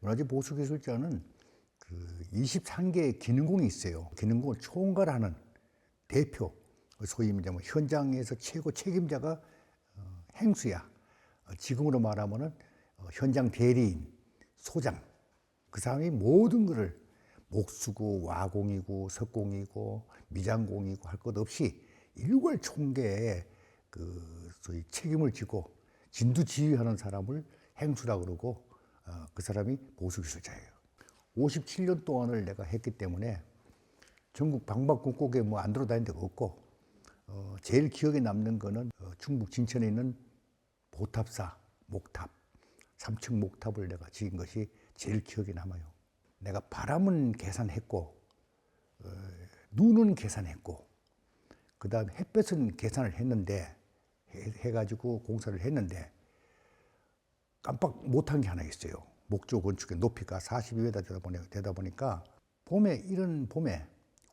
문화재 보수기술자는 그 23개의 기능공이 있어요. 기능공을 총괄하는 대표, 소위 말하면 현장에서 최고 책임자가 행수야. 지금으로 말하면은 현장 대리인, 소장. 그 사람이 모든 것을 목수고 와공이고 석공이고 미장공이고 할 것 없이 일괄 총계에 그 소위 책임을 지고 진두지휘하는 사람을 행수라 그러고 그 사람이 보수기술자예요. 57년 동안을 내가 했기 때문에 전국 방방곡곡에 뭐 안 들어다닌 데가 없고 제일 기억에 남는 거는 충북 진천에 있는 보탑사 목탑 3층 목탑을 내가 지은 것이 제일 기억에 남아요. 내가 바람은 계산했고 눈은 계산했고 그 다음에 햇볕은 계산을 했는데 해가지고 공사를 했는데 깜빡 못한 게 하나 있어요. 목조 건축의 높이가 42m 되다 보니까 이런 봄에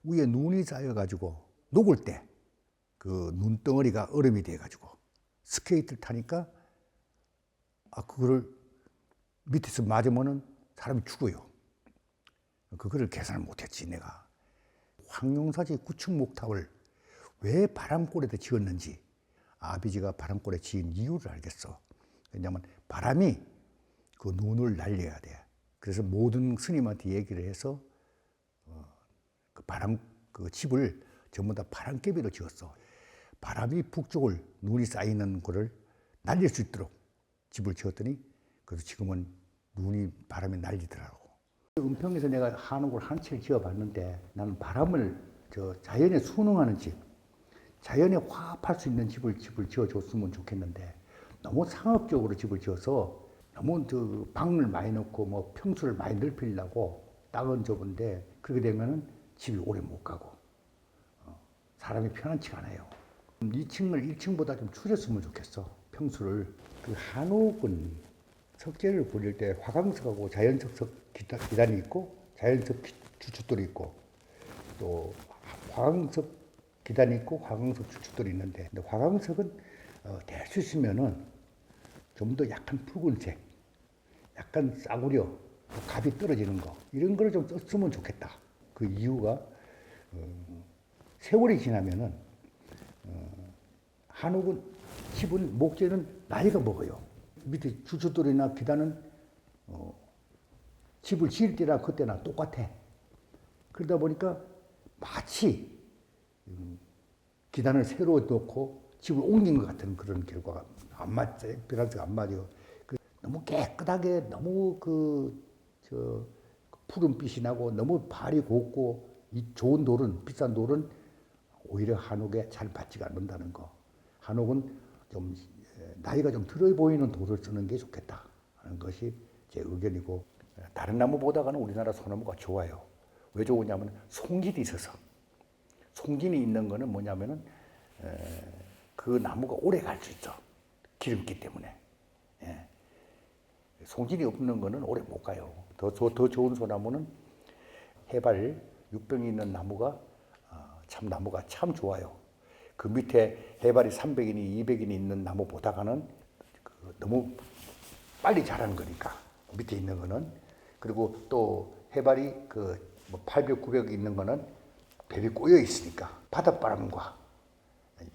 위에 눈이 쌓여가지고 녹을 때 그 눈덩어리가 얼음이 돼가지고 스케이트를 타니까 그거를 밑에서 맞으면은 사람이 죽어요. 그거를 계산을 못했지 내가. 황룡사지 9층 목탑을 왜 바람골에다 지었는지 아버지가 바람골에 지은 이유를 알겠어. 왜냐하면 바람이 그 눈을 날려야 돼. 그래서 모든 스님한테 얘기를 해서 그 집을 전부 다 바람개비로 지었어. 바람이 북쪽을 눈이 쌓이는 거를 날릴 수 있도록 집을 지었더니 그래서 지금은 눈이 바람에 날리더라고. 은평에서 내가 한옥을 한 채를 지어봤는데 나는 바람을 자연에 순응하는 집, 자연에 화합할 수 있는 집을 지어줬으면 좋겠는데 너무 상업적으로 집을 지어서 너무 방을 많이 넣고 뭐 평수를 많이 넓히려고 땅은 좁은데 그렇게 되면은 집이 오래 못 가고 사람이 편안치가 않아요. 2층을 1층보다 좀 줄였으면 좋겠어. 평수를. 그 한옥은 석재를 부릴 때 화강석하고 자연석 기단이 있고 자연석 주춧돌이 있고 또 화강석 기단이 있고 화강석 주춧돌이 있는데 근데 화강석은 될 수 있으면은 좀 더 약간 붉은색, 약간 싸구려, 값이 떨어지는 거 이런 거를 좀 썼으면 좋겠다. 그 이유가 세월이 지나면은 한옥은 집은 목재는 나이가 먹어요. 밑에 주춧돌이나 기단은 집을 지을 때나 그때나 똑같아. 그러다 보니까 마치 기단을 새로 넣고 집을 옮긴 것 같은 그런 결과가 안 맞아요. 밸런스가 안 맞아요. 너무 깨끗하게 너무 푸른빛이 나고 너무 발이 곱고 이 좋은 돌은 비싼 돌은 오히려 한옥에 잘 받지가 않는다는 거. 한옥은 좀 나이가 좀 들어 보이는 돌을 쓰는 게 좋겠다 하는 것이 제 의견이고 다른 나무보다는 우리나라 소나무가 좋아요. 왜 좋으냐면 송길이 있어서. 송길이 있는 거는 뭐냐면은 그 나무가 오래 갈 수 있어. 기름기 때문에. 예. 송길이 없는 거는 오래 못 가요. 더 좋은 소나무는 해발 600이 있는 나무가 나무가 참 좋아요. 그 밑에 해발이 300이니 200이니 있는 나무보다가는 너무 빨리 자라는 거니까 밑에 있는 거는. 그리고 또 해발이 800, 900 있는 거는 벽이 꼬여 있으니까 바닷바람과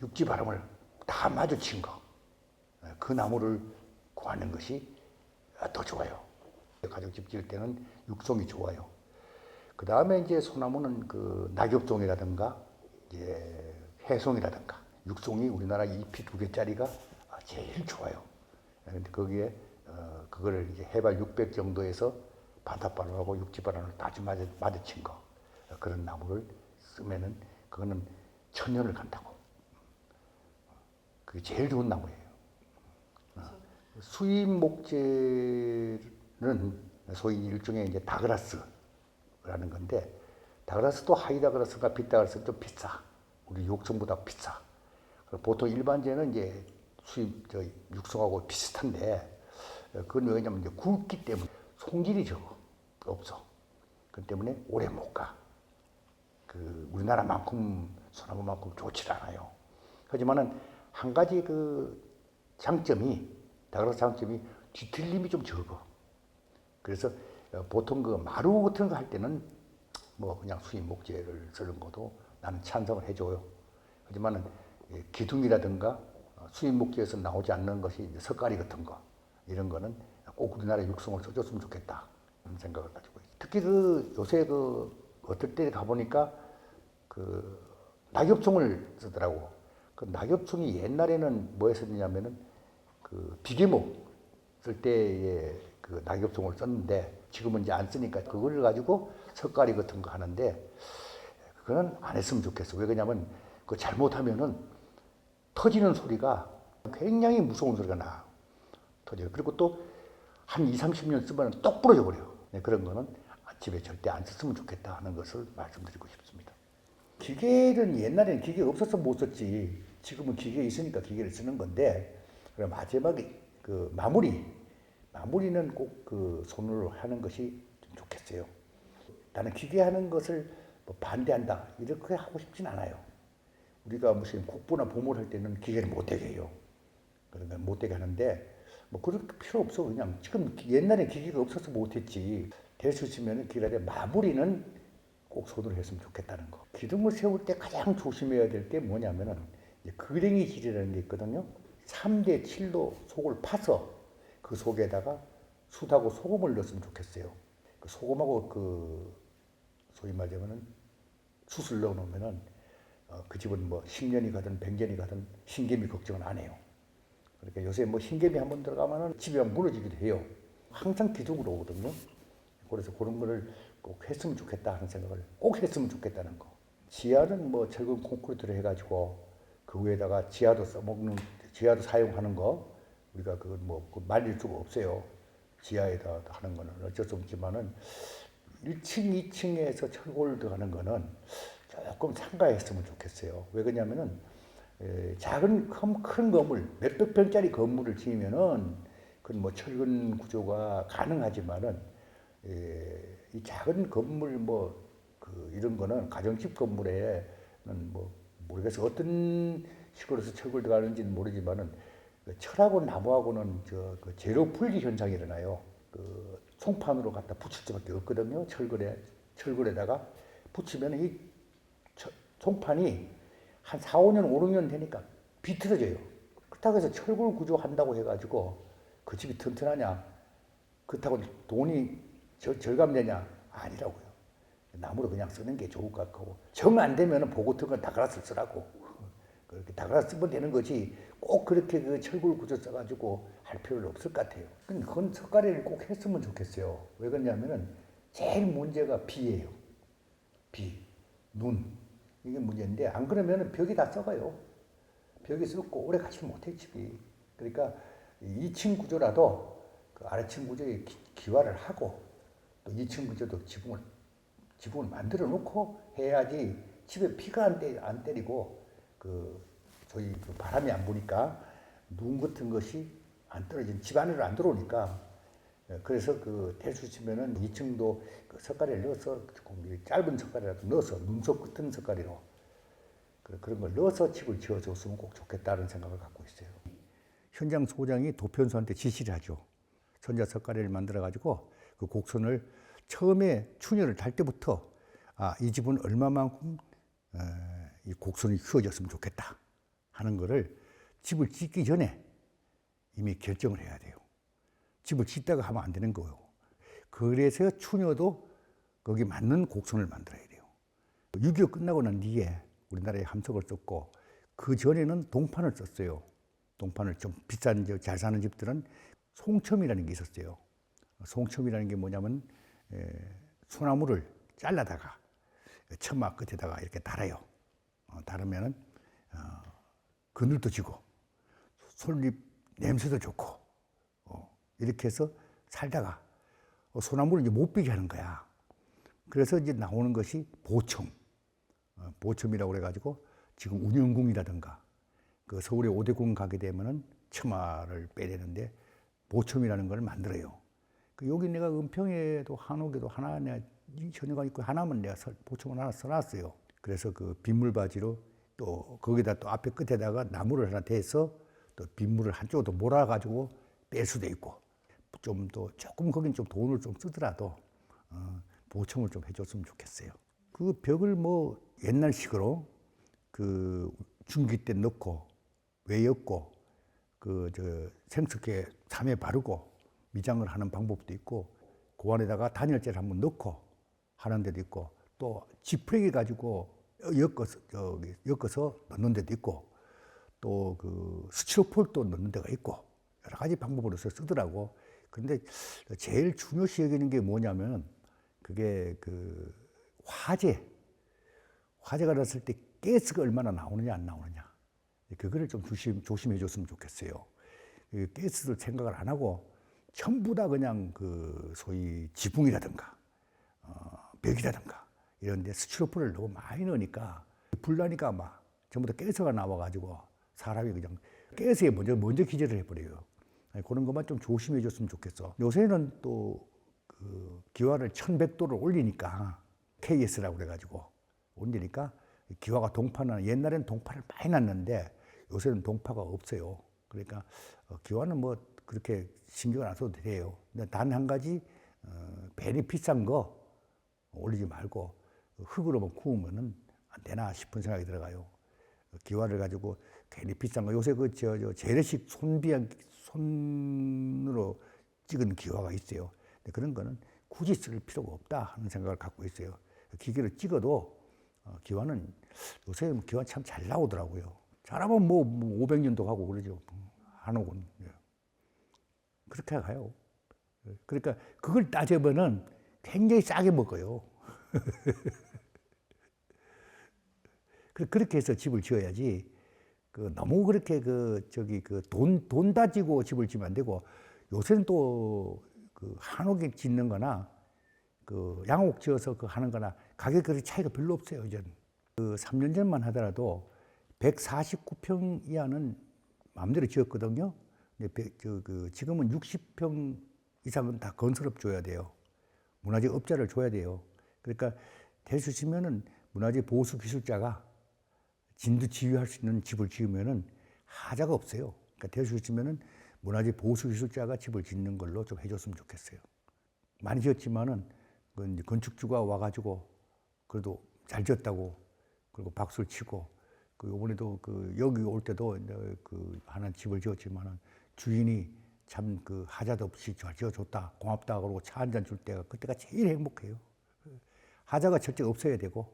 육지바람을 다 마주친 거. 그 나무를 구하는 것이 더 좋아요. 가정집 지을 때는 육송이 좋아요. 그 다음에 이제 소나무는 낙엽송이라든가 이제 해송이라든가 육송이 우리나라 잎이 2개짜리가 제일 좋아요. 근데 거기에 그거를 이제 해발 600 정도에서 바닷바람하고 육지바람을 다 마주친 거 그런 나무를 쓰면은 그거는 천년을 간다고. 그게 제일 좋은 나무예요. 수입 목재는 소위 일종의 이제 다그라스라는 건데 다그라스도 하이다그라스가 빗다그라스는 좀 비싸. 우리 육성보다 비싸. 보통 일반재는 이제 육성하고 비슷한데 그건 왜냐면 이제 굵기 때문에 송길이 없어. 그 때문에 오래 못 가. 우리나라만큼 소나무만큼 좋지 않아요. 하지만은 한 가지 다그라스 장점이 뒤틀림이 좀 적어. 그래서 보통 그 마루 같은 거 할 때는 뭐 그냥 수입 목재를 쓰는 것도 나는 찬성을 해줘요. 하지만은 기둥이라든가 수입 목재에서 나오지 않는 것이 이제 석가리 같은 거 이런 거는 꼭 우리나라 육성을 써줬으면 좋겠다 하는 생각을 가지고 있어요. 특히 그 요새 그 어떨 때 가보니까 그 낙엽총을 쓰더라고. 그 낙엽총이 옛날에는 뭐 했었냐면은 그 비계목 쓸 때에 그 낙엽총을 썼는데 지금은 이제 안 쓰니까 그걸 가지고 석가리 같은 거 하는데 그거는 안 했으면 좋겠어. 왜 그러냐면 그 잘못하면은 터지는 소리가 굉장히 무서운 소리가 나. 터져요. 그리고 또 한 2, 30년 쓰면 똑 부러져 버려. 네, 그런 거는 집에 절대 안 썼으면 좋겠다 하는 것을 말씀드리고 싶습니다. 기계는 옛날에는 기계 없어서 못 썼지. 지금은 기계 있으니까 기계를 쓰는 건데 그럼 마지막에 그 마무리는 꼭 그 손으로 하는 것이 좀 좋겠어요. 나는 기계 하는 것을 뭐 반대한다 이렇게 하고 싶진 않아요. 우리가 무슨 국보나 보물 할 때는 기계를 못 되게 해요. 그러니까 못 되게 하는데 뭐 그럴 필요 없어. 그냥 지금 옛날에 기계가 없어서 못 했지. 될 수 있으면 기계에 마무리는 꼭 손으로 했으면 좋겠다는 거. 기둥을 세울 때 가장 조심해야 될 게 뭐냐면은 그랭이 질이라는 게 있거든요. 3대 7도 속을 파서 그 속에다가 숯하고 소금을 넣었으면 좋겠어요. 그 소금하고 그 소위 말하면은 숯을 넣어 놓으면은 그 집은 뭐 10년이 가든 100년이 가든 신개미 걱정은 안 해요. 그러니까 요새 뭐 신개미 한번 들어가면은 집이 무너지기도 해요. 항상 기둥으로 오거든요. 그래서 그런 거를 꼭 했으면 좋겠다 하는 생각을 꼭 했으면 좋겠다는 거. 지하는 뭐 철근 콘크리트로 해가지고 그 위에다가 지하도 써먹는, 지하도 사용하는 거 우리가 그걸 뭐 말릴 수가 없어요. 지하에다 하는 거는 어쩔 수 없지만은 1층, 2층에서 철골 들어가는 거는 조금 삼가했으면 좋겠어요. 왜 그러냐면은 작은 큰 건물 몇백 평짜리 건물을 지으면은 그건 뭐 철근 구조가 가능하지만은 이 작은 건물 뭐 그 이런 거는 가정집 건물에는 뭐 모르겠어 어떤 식으로 해서 철골 들어가는지는 모르지만은 철하고 나무하고는 그 재료 분리 현상이 일어나요. 그 송판으로 갖다 붙일 수밖에 없거든요. 철골에다가 붙이면 이 송판이 한 4, 5년, 5, 6년 되니까 비틀어져요. 그렇다고 해서 철골 구조 한다고 해가지고 그 집이 튼튼하냐? 그렇다고 돈이 절감되냐? 아니라고요. 나무로 그냥 쓰는 게 좋을 것 같고 정 안 되면 보고 튼 건 다그라스 쓰라고. 그렇게 다그라스 쓰면 되는 거지 꼭 그렇게 그 철골 구조 써가지고 할 필요는 없을 것 같아요. 그건 석가래를 꼭 했으면 좋겠어요. 왜 그러냐면은 제일 문제가 비예요. 비, 눈. 이게 문제인데 안 그러면 벽이 다 썩어요. 벽이 썩고 오래 가지 못해 집이. 그러니까 2층 구조라도 그 아래층 구조에 기화를 하고 또 2층 구조도 지붕을 만들어 놓고 해야지 집에 피가 안 때리고 그 저희 그 바람이 안 부니까 눈 같은 것이 안 떨어지는 집 안으로 안 들어오니까 그래서 그 될 수 있으면은 2층도 그 석가래를 넣어서 조금 짧은 석가래라도 넣어서 눈썹 같은 석가래로 그런 걸 넣어서 집을 지어줬으면 꼭 좋겠다는 생각을 갖고 있어요. 현장 소장이 도편수한테 지시를 하죠. 전자 석가래를 만들어 가지고 그 곡선을 처음에 추녀를 달 때부터 이 집은 얼마만큼 이 곡선이 휘어졌으면 좋겠다 하는 거를 집을 짓기 전에 이미 결정을 해야 돼요. 집을 짓다가 하면 안 되는 거예요. 그래서 추녀도 거기 맞는 곡선을 만들어야 돼요. 6.25 끝나고 난 뒤에 우리나라에 함석을 썼고 그 전에는 동판을 썼어요. 동판을 좀 비싼 잘 사는 집들은 송첨이라는 게 있었어요. 송첨이라는 게 뭐냐면 소나무를 잘라다가 천막 끝에다가 이렇게 달아요. 달으면은 그늘도 지고 솔잎 냄새도 좋고 이렇게 해서 살다가 소나무를 이제 못 비게 하는 거야. 그래서 이제 나오는 것이 보첨, 보첨이라고 그래가지고 지금 운영궁이라든가 그 서울의 5대궁 가게 되면은 처마를 빼내는데 보첨이라는 걸 만들어요. 여기 내가 은평에도 한옥에도 하나 내가 현역가 있고 하나만 내가 보첨을 하나 써놨어요. 그래서 그 빗물바지로 또 거기다 또 앞에 끝에다가 나무를 하나 대서 또 빗물을 한쪽으로 몰아가지고 뺄 수도 있고 좀 더 조금 거긴 좀 돈을 좀 쓰더라도 보충을 좀 해줬으면 좋겠어요. 그 벽을 뭐 옛날식으로 그 중기 때 넣고 외였고 그 저 생석회 3회 바르고 미장을 하는 방법도 있고 그 안에다가 단열재를 한번 넣고 하는 데도 있고 또 지프레기 가지고 엮어서 넣는 데도 있고 또 그 스티로폴도 넣는 데가 있고 여러 가지 방법으로서 쓰더라고. 근데 제일 중요시 여기는 게 뭐냐면 그게 그 화재가 났을 때 가스가 얼마나 나오느냐 안 나오느냐 그거를 좀 조심해 줬으면 좋겠어요. 그 가스를 생각을 안 하고 전부 다 그냥 그 소위 지붕이라든가 벽이라든가 이런 데 스티로폼을 너무 많이 넣으니까 불나니까 막 전부 다 가스가 나와가지고 사람이 그냥 가스에 먼저 기절을 해버려요. 그런 것만 좀 조심해 줬으면 좋겠어. 요새는 또 그 기와를 1100도를 올리니까 KS라고 그래가지고 올리니까 기와가 동파는 옛날에는 동파를 많이 났는데 요새는 동파가 없어요. 그러니까 기와는 뭐 그렇게 신경 안 써도 돼요. 근데 단 한 가지 괜히 비싼 거 올리지 말고 흙으로만 구우면은 안 되나 싶은 생각이 들어가요. 기와를 가지고 괜히 비싼 거 요새 그 재래식 손으로 찍은 기와가 있어요. 근데 그런 거는 굳이 쓸 필요가 없다 하는 생각을 갖고 있어요. 기계로 찍어도 기와는 요새 기와 참 잘 나오더라고요. 잘하면 뭐 500년도 가고 그러죠. 한옥은 그렇게 가요. 그러니까 그걸 따져보면 굉장히 싸게 먹어요. 그렇게 해서 집을 지어야지. 그 너무 그렇게 돈 다지고 집을 지으면 안 되고 요새는 또 그 한옥에 짓는 거나 그 양옥 지어서 그 하는 거나 가격 그렇게 차이가 별로 없어요. 이제는. 그 3년 전만 하더라도 149평 이하는 마음대로 지었거든요. 근데 지금은 60평 이상은 다 건설업 줘야 돼요. 문화재 업자를 줘야 돼요. 그러니까 될 수 있으면은 문화재 보수 기술자가 진두 지휘할 수 있는 집을 지으면은 하자가 없어요. 그러니까 될 수 있으면은 문화재 보수 기술자가 집을 짓는 걸로 좀 해줬으면 좋겠어요. 많이 지었지만은 건축주가 와가지고 그래도 잘 지었다고 그리고 박수를 치고 그 이번에도 그 여기 올 때도 그 하나 집을 지었지만은 주인이 참 그 하자도 없이 잘 지어줬다 고맙다 그러고 차 한 잔 줄 때가 그때가 제일 행복해요. 하자가 절대 없어야 되고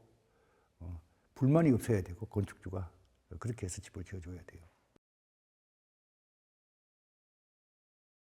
불만이 없어야 되고 건축주가 그렇게 해서 집을 지어줘야 돼요.